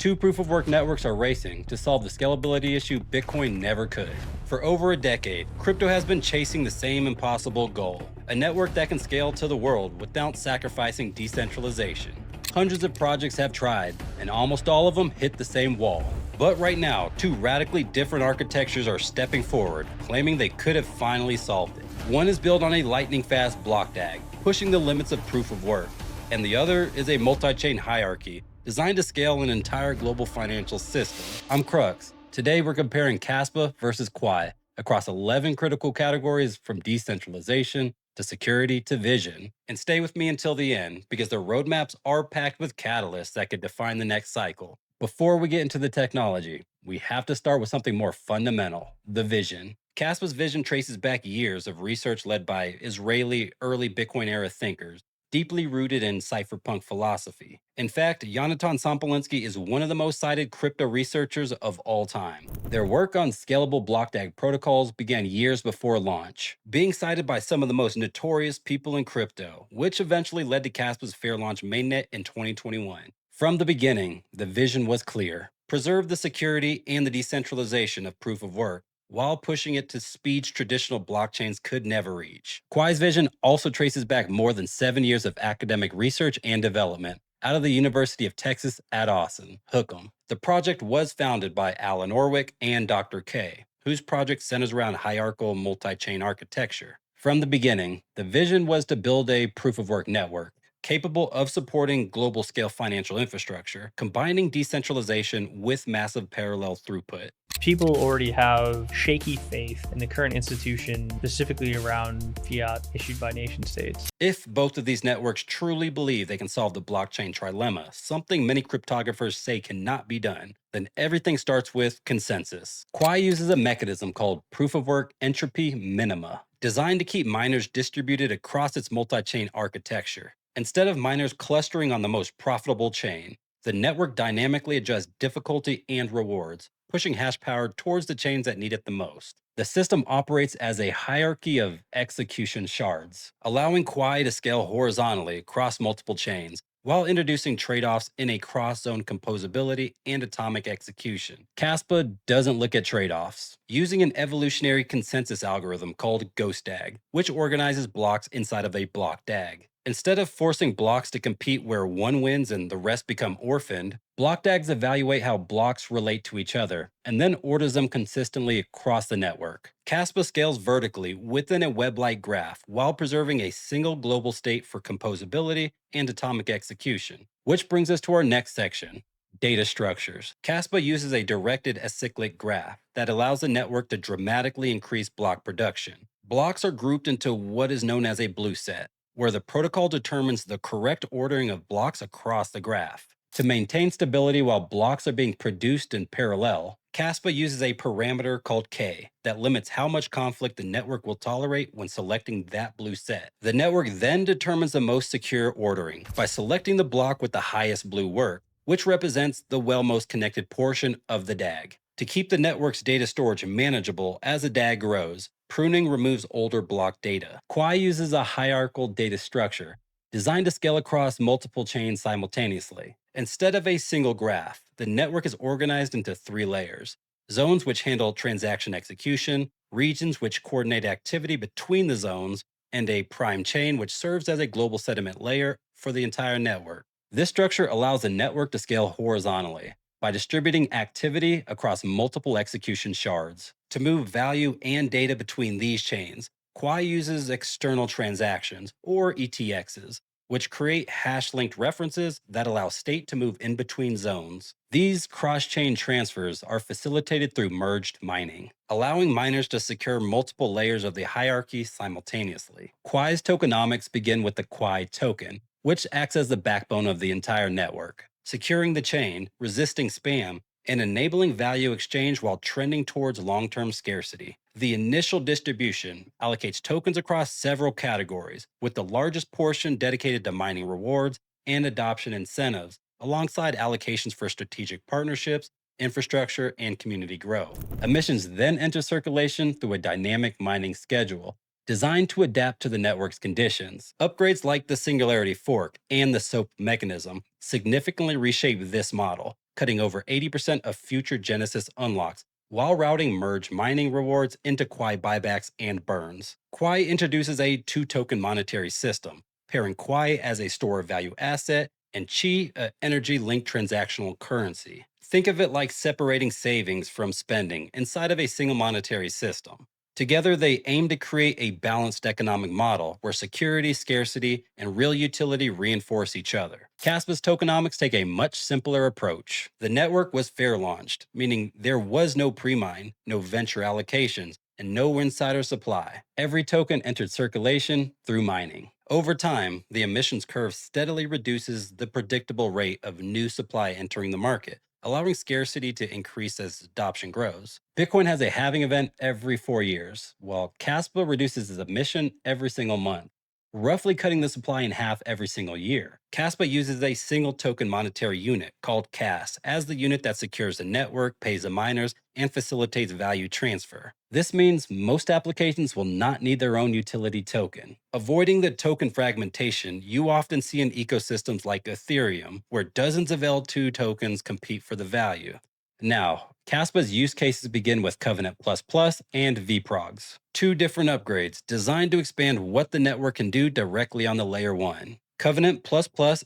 Two proof-of-work networks are racing to solve the scalability issue Bitcoin never could. For over a decade, crypto has been chasing the same impossible goal, a network that can scale to the world without sacrificing decentralization. Hundreds of projects have tried, and almost all of them hit the same wall. But right now, two radically different architectures are stepping forward, claiming they could have finally solved it. One is built on a lightning-fast block DAG, pushing the limits of proof of work, and the other is a multi-chain hierarchy designed to scale an entire global financial system. I'm Crux. Today we're comparing Kaspa versus Quai across 11 critical categories from decentralization to security to vision. And stay with me until the end because their roadmaps are packed with catalysts that could define the next cycle. Before we get into the technology, we have to start with something more fundamental, the vision. Kaspa's vision traces back years of research led by Israeli early Bitcoin era thinkers, deeply rooted in cypherpunk philosophy. In fact, Yonatan Sampolinsky is one of the most cited crypto researchers of all time. Their work on scalable block DAG protocols began years before launch, being cited by some of the most notorious people in crypto, which eventually led to Kaspa's fair launch mainnet in 2021. From the beginning, the vision was clear: preserve the security and the decentralization of proof of work, while pushing it to speeds traditional blockchains could never reach. Quai's vision also traces back more than 7 years of academic research and development out of the University of Texas at Austin, Hook 'em. The project was founded by Alan Orwick and Dr. K, whose project centers around hierarchical multi-chain architecture. From the beginning, the vision was to build a proof-of-work network capable of supporting global scale financial infrastructure, combining decentralization with massive parallel throughput. People already have shaky faith in the current institution, specifically around fiat issued by nation states. If both of these networks truly believe they can solve the blockchain trilemma, something many cryptographers say cannot be done, then everything starts with consensus. Quai uses a mechanism called proof of work entropy minima, designed to keep miners distributed across its multi-chain architecture. Instead of miners clustering on the most profitable chain, the network dynamically adjusts difficulty and rewards, pushing hash power towards the chains that need it the most. The system operates as a hierarchy of execution shards, allowing Quai to scale horizontally across multiple chains, while introducing trade-offs in a cross-zone composability and atomic execution. Kaspa doesn't look at trade-offs, using an evolutionary consensus algorithm called Ghost DAG, which organizes blocks inside of a block DAG. Instead of forcing blocks to compete where one wins and the rest become orphaned, block DAGs evaluate how blocks relate to each other and then orders them consistently across the network. Kaspa scales vertically within a web-like graph while preserving a single global state for composability and atomic execution. Which brings us to our next section: data structures. Kaspa uses a directed acyclic graph that allows the network to dramatically increase block production. Blocks are grouped into what is known as a blue set, where the protocol determines the correct ordering of blocks across the graph. To maintain stability while blocks are being produced in parallel, Kaspa uses a parameter called K that limits how much conflict the network will tolerate when selecting that blue set. The network then determines the most secure ordering by selecting the block with the highest blue work, which represents the most connected portion of the DAG. To keep the network's data storage manageable as the DAG grows, pruning removes older block data. Quai uses a hierarchical data structure designed to scale across multiple chains simultaneously. Instead of a single graph, the network is organized into 3 layers: zones which handle transaction execution, regions which coordinate activity between the zones, and a prime chain which serves as a global settlement layer for the entire network. This structure allows the network to scale horizontally by distributing activity across multiple execution shards. To move value and data between these chains, Quai uses external transactions, or ETXs, which create hash-linked references that allow state to move in between zones. These cross-chain transfers are facilitated through merged mining, allowing miners to secure multiple layers of the hierarchy simultaneously. Quai's tokenomics begin with the Quai token, which acts as the backbone of the entire network, securing the chain, resisting spam, and enabling value exchange while trending towards long-term scarcity. The initial distribution allocates tokens across several categories, with the largest portion dedicated to mining rewards and adoption incentives, alongside allocations for strategic partnerships, infrastructure, and community growth. Emissions then enter circulation through a dynamic mining schedule, designed to adapt to the network's conditions. Upgrades like the Singularity Fork and the SOAP mechanism significantly reshape this model, cutting over 80% of future Genesis unlocks while routing merge mining rewards into Quai buybacks and burns. Quai introduces a two token monetary system, pairing Quai as a store of value asset and Chi, a energy linked transactional currency. Think of it like separating savings from spending inside of a single monetary system. Together, they aim to create a balanced economic model where security, scarcity, and real utility reinforce each other. Kaspa's tokenomics take a much simpler approach. The network was fair launched, meaning there was no pre-mine, no venture allocations, and no insider supply. Every token entered circulation through mining. Over time, the emissions curve steadily reduces the predictable rate of new supply entering the market, allowing scarcity to increase as adoption grows. Bitcoin has a halving event every 4 years, while Caspa reduces its emission every single month, roughly cutting the supply in half every single year. Caspa uses a single token monetary unit called CAS as the unit that secures the network, pays the miners, and facilitates value transfer. This means most applications will not need their own utility token. Avoiding the token fragmentation you often see in ecosystems like Ethereum, where dozens of L2 tokens compete for the value. Now, Caspa's use cases begin with Covenant and vProgs, two different upgrades designed to expand what the network can do directly on the layer 1. Covenant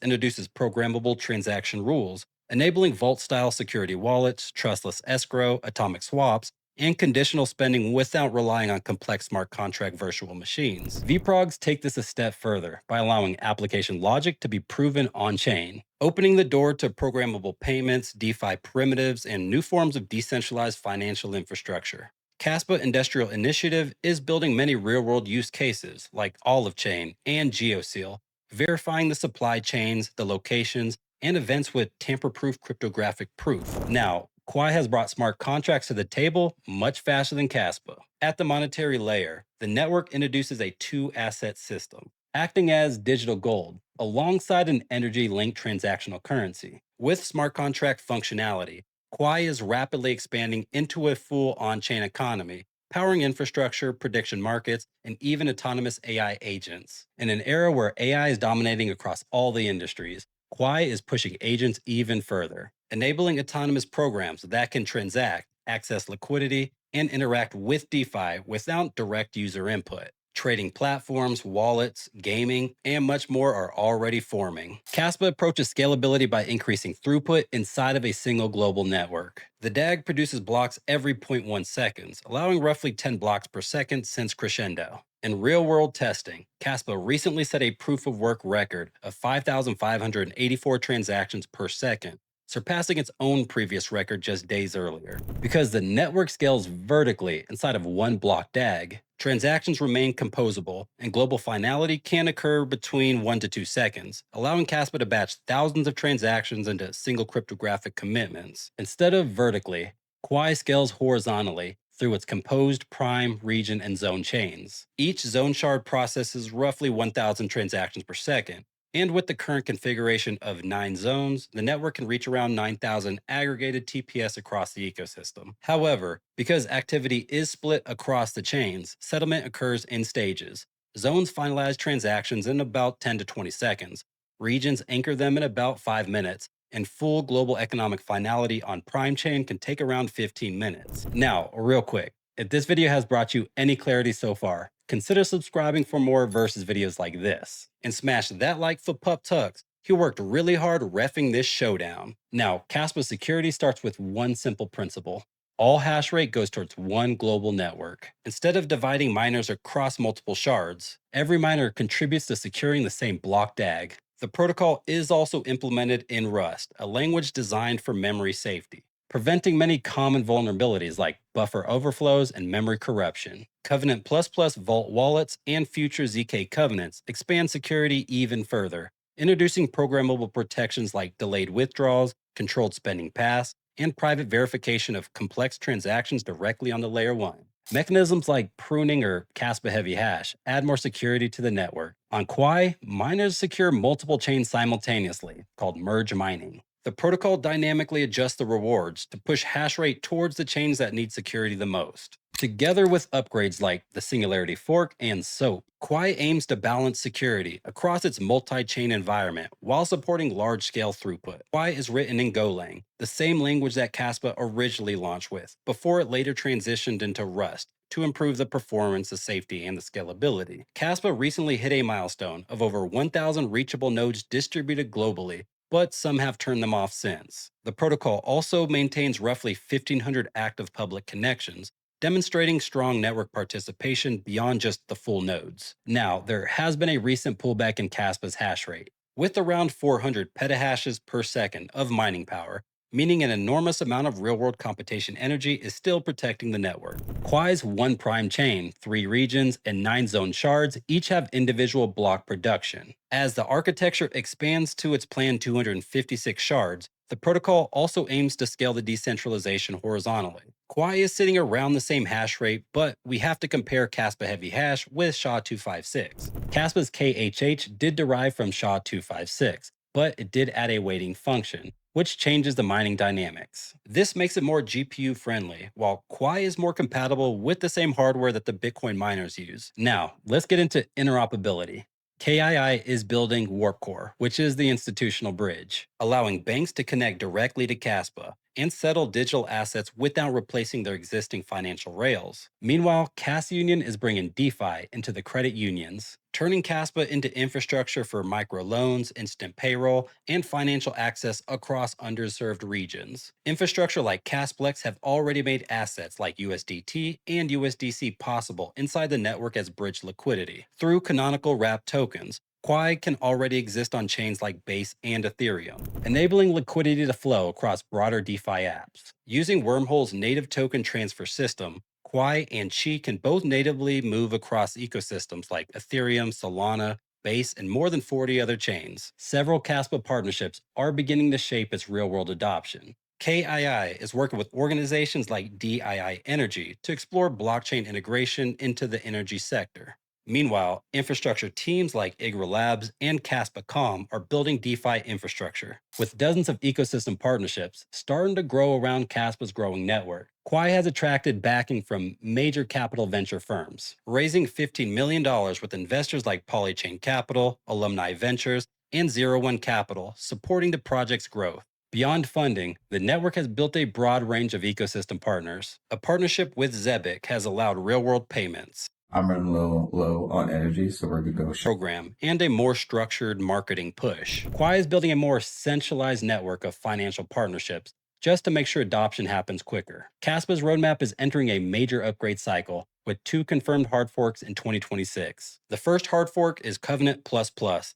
introduces programmable transaction rules, enabling vault-style security wallets, trustless escrow, atomic swaps, and conditional spending without relying on complex smart contract virtual machines. vProgs take this a step further by allowing application logic to be proven on-chain, opening the door to programmable payments, DeFi primitives, and new forms of decentralized financial infrastructure. Caspa Industrial Initiative is building many real-world use cases like Olive Chain and GeoSeal, verifying the supply chains, the locations, and events with tamper-proof cryptographic proof. Now, Quai has brought smart contracts to the table much faster than Caspa. At the monetary layer, the network introduces a two-asset system, acting as digital gold, alongside an energy-linked transactional currency. With smart contract functionality, Quai is rapidly expanding into a full on-chain economy, powering infrastructure, prediction markets, and even autonomous AI agents. In an era where AI is dominating across all the industries, Quai is pushing agents even further, enabling autonomous programs that can transact, access liquidity, and interact with DeFi without direct user input. Trading platforms, wallets, gaming, and much more are already forming. Caspa approaches scalability by increasing throughput inside of a single global network. The DAG produces blocks every zero point 0.1 seconds, allowing roughly 10 blocks per second since Crescendo. In real-world testing, Caspa recently set a proof-of-work record of 5,584 transactions per second, surpassing its own previous record just days earlier. Because the network scales vertically inside of one block DAG, transactions remain composable, and global finality can occur between 1 to 2 seconds, allowing Caspa to batch thousands of transactions into single cryptographic commitments. Instead of vertically, Quai scales horizontally through its composed prime, region, and zone chains. Each zone shard processes roughly 1,000 transactions per second, and with the current configuration of 9 zones, the network can reach around 9,000 aggregated TPS across the ecosystem. However, because activity is split across the chains, settlement occurs in stages. Zones finalize transactions in about 10 to 20 seconds. Regions anchor them in about 5 minutes, and full global economic finality on Prime Chain can take around 15 minutes. Now, real quick, if this video has brought you any clarity so far, consider subscribing for more versus videos like this. And smash that like for Pup Tux. He worked really hard reffing this showdown. Now, Caspa security starts with one simple principle. All hash rate goes towards one global network. Instead of dividing miners across multiple shards, every miner contributes to securing the same block DAG. The protocol is also implemented in Rust, a language designed for memory safety, preventing many common vulnerabilities like buffer overflows and memory corruption. Covenant Vault wallets and future ZK covenants expand security even further, introducing programmable protections like delayed withdrawals, controlled spending paths, and private verification of complex transactions directly on the layer 1. Mechanisms like pruning or Caspa heavy hash add more security to the network. On Quai, miners secure multiple chains simultaneously, called merge mining. The protocol dynamically adjusts the rewards to push hash rate towards the chains that need security the most. Together with upgrades like the Singularity Fork and SOAP, Quai aims to balance security across its multi chain environment while supporting large scale throughput. Quai is written in Golang, the same language that Kaspa originally launched with, before it later transitioned into Rust to improve the performance, the safety, and the scalability. Kaspa recently hit a milestone of over 1,000 reachable nodes distributed globally, but some have turned them off since. The protocol also maintains roughly 1,500 active public connections, demonstrating strong network participation beyond just the full nodes. Now, there has been a recent pullback in Caspa's hash rate, with around 400 petahashes per second of mining power, meaning an enormous amount of real world computation energy is still protecting the network. Quai's one prime chain, 3 regions, and 9 zone shards each have individual block production. As the architecture expands to its planned 256 shards, the protocol also aims to scale the decentralization horizontally. Quai is sitting around the same hash rate, but we have to compare Kaspa Heavy Hash with SHA-256. Kaspa's KHH did derive from SHA-256, but it did add a waiting function, which changes the mining dynamics. This makes it more GPU friendly, while Quai is more compatible with the same hardware that the Bitcoin miners use. Now, let's get into interoperability. KII is building Warp Core, which is the institutional bridge, allowing banks to connect directly to Kaspa and settle digital assets without replacing their existing financial rails. Meanwhile, Cas Union is bringing DeFi into the credit unions, turning Kaspa into infrastructure for microloans, instant payroll, and financial access across underserved regions. Infrastructure like Casplex have already made assets like USDT and USDC possible inside the network as bridge liquidity. Through canonical wrapped tokens, Quai can already exist on chains like Base and Ethereum, enabling liquidity to flow across broader DeFi apps. Using Wormhole's native token transfer system, Quai and Qi can both natively move across ecosystems like Ethereum, Solana, Base, and more than 40 other chains. Several Caspa partnerships are beginning to shape its real world adoption. KII is working with organizations like DII Energy to explore blockchain integration into the energy sector. Meanwhile, infrastructure teams like Igra Labs and Caspa.com are building DeFi infrastructure, with dozens of ecosystem partnerships starting to grow around Caspa's growing network. Quai has attracted backing from major capital venture firms, raising $15 million with investors like Polychain Capital, Alumni Ventures, and Zero One Capital, supporting the project's growth. Beyond funding, the network has built a broad range of ecosystem partners. A partnership with Zebic has allowed real world payments, I'm running low on energy, so we're gonna go. program, and a more structured marketing push. Quai is building a more centralized network of financial partnerships just to make sure adoption happens quicker. Caspa's roadmap is entering a major upgrade cycle with 2 confirmed hard forks in 2026. The first hard fork is Covenant++,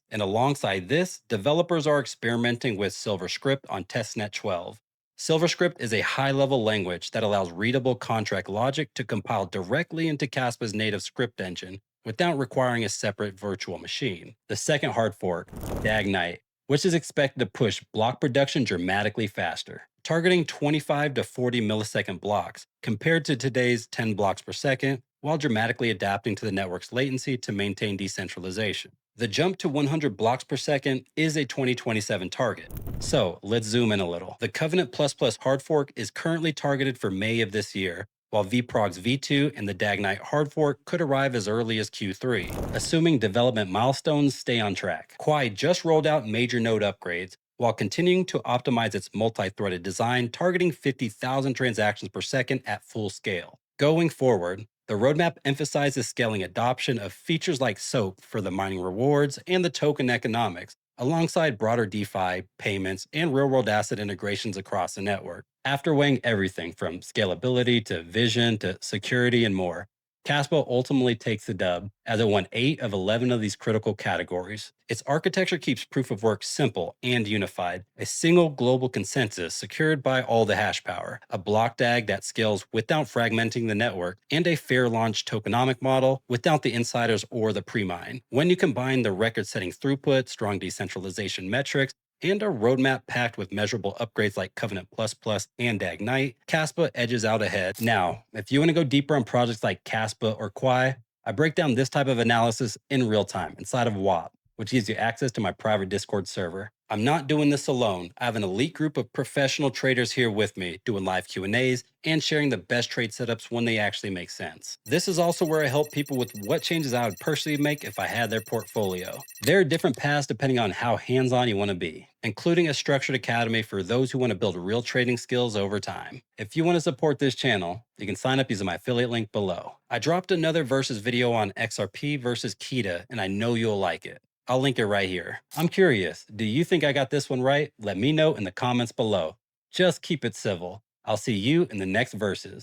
and alongside this, developers are experimenting with Silverscript on testnet 12. Silverscript is a high-level language that allows readable contract logic to compile directly into Caspa's native script engine without requiring a separate virtual machine. The second hard fork, Dagnite, which is expected to push block production dramatically faster, targeting 25 to 40 millisecond blocks compared to today's 10 blocks per second, while dramatically adapting to the network's latency to maintain decentralization. The jump to 100 blocks per second is a 2027 target. So let's zoom in a little. The Covenant++ hard fork is currently targeted for May of this year, while vProg's V2 and the Dagnite hard fork could arrive as early as Q3, assuming development milestones stay on track. Quai just rolled out major node upgrades while continuing to optimize its multi-threaded design, targeting 50,000 transactions per second at full scale. Going forward, the roadmap emphasizes scaling adoption of features like SOAP for the mining rewards and the token economics, alongside broader DeFi, payments, and real world asset integrations across the network. After weighing everything from scalability to vision to security and more, Caspa ultimately takes the dub as it won 8 of 11 of these critical categories. Its architecture keeps proof of work simple and unified, a single global consensus secured by all the hash power, a block DAG that scales without fragmenting the network, and a fair launch tokenomic model without the insiders or the pre-mine. When you combine the record-setting throughput, strong decentralization metrics, and a roadmap packed with measurable upgrades like Covenant++ and Dagnite, Caspa edges out ahead. Now, if you want to go deeper on projects like Caspa or Quai, I break down this type of analysis in real time inside of Whop, which gives you access to my private Discord server. I'm not doing this alone. I have an elite group of professional traders here with me, doing live Q&As and sharing the best trade setups when they actually make sense. This is also where I help people with what changes I would personally make if I had their portfolio. There are different paths depending on how hands-on you want to be, including a structured academy for those who want to build real trading skills over time. If you want to support this channel, you can sign up using my affiliate link below. I dropped another versus video on XRP versus Kita, and I know you'll like it. I'll link it right here. I'm curious, do you think I got this one right? Let me know in the comments below. Just keep it civil. I'll see you in the next verses.